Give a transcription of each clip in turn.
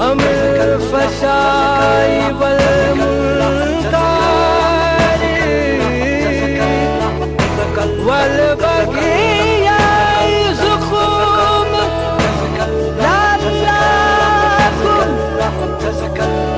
أمر فشاي والمنكر والبقية زخوم لعلكم تذكرون.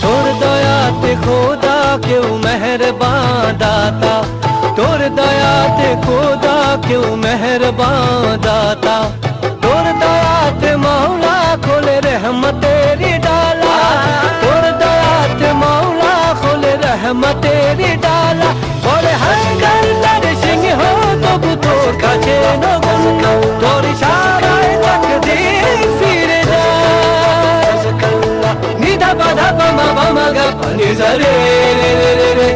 তোর দয়াতে খোদা কেউ মেহেরবান দাতা, তোর দয়াতে খোদা কেউ মেহেরবান দাতা, তোর দয়াতে মৌলা খোলে रहमतेरी डाला, তোর দয়াতে মৌলা খোলে रहमतेरी डाला। বলে হাঙ্গার তার সিংহ তবু তোর কাছে নগণ্য, তোর ইশারায় তাকদীর ফিরে যায়। নিধা বাধা বামা বামা গা পানি রে রে রে রে।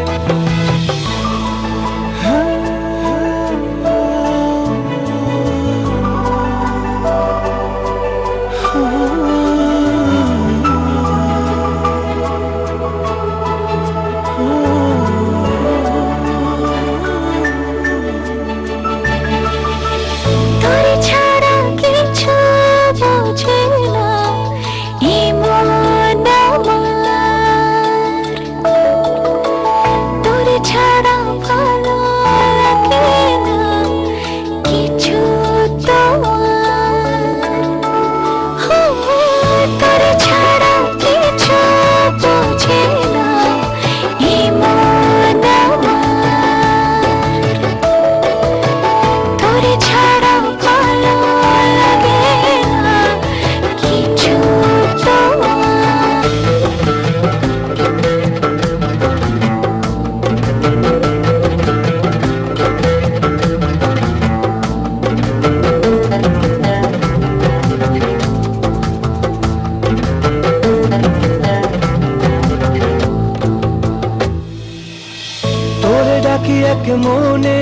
এক মনে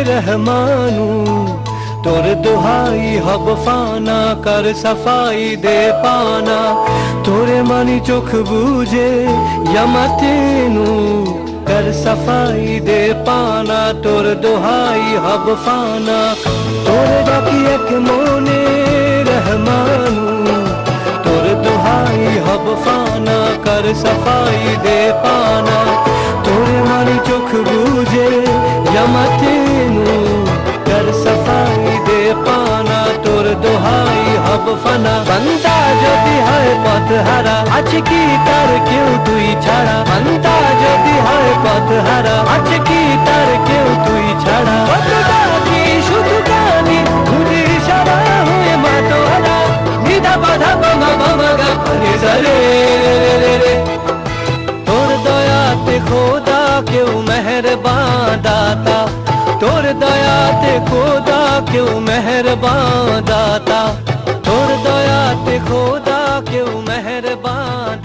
রহমানু, তোর দোহাই হব ফানা, কর সফাই দে পানা, তোরে মানি চোখ বুঝে ইয়ামাতেনু, কর সফাই দে পানা, তোর দোহাই হব ফানা। তোরে ডাকি এক মনে রহমানু, তোর দোহাই হব ফানা, কর সফাই দে পানা, তোরে মানি চোখ বুঝে ইয়ামাতেনু, কর সফাই দে পানা, তোর দোহাই হব ফানা। বান্দা যদি হয় পথ হারা, আছে কি তার কেউ তুই ছাড়া, বান্দা যদি হয় পথ হারা, আছে কি তার কেউ তুই ছাড়া। কি শুধু গানি ঘুরি সারা হয়ে মাতোয়ারা, নিধা বাধা বামা বামা গা পানি রে রে রে। তোর দয়াতে খোদা কেউ মেহেরবান দাতা, তোর দয়াতে খোদা কেউ মেহেরবান দাতা, তোর দয়াতে খোদা কেউ মেহেরবান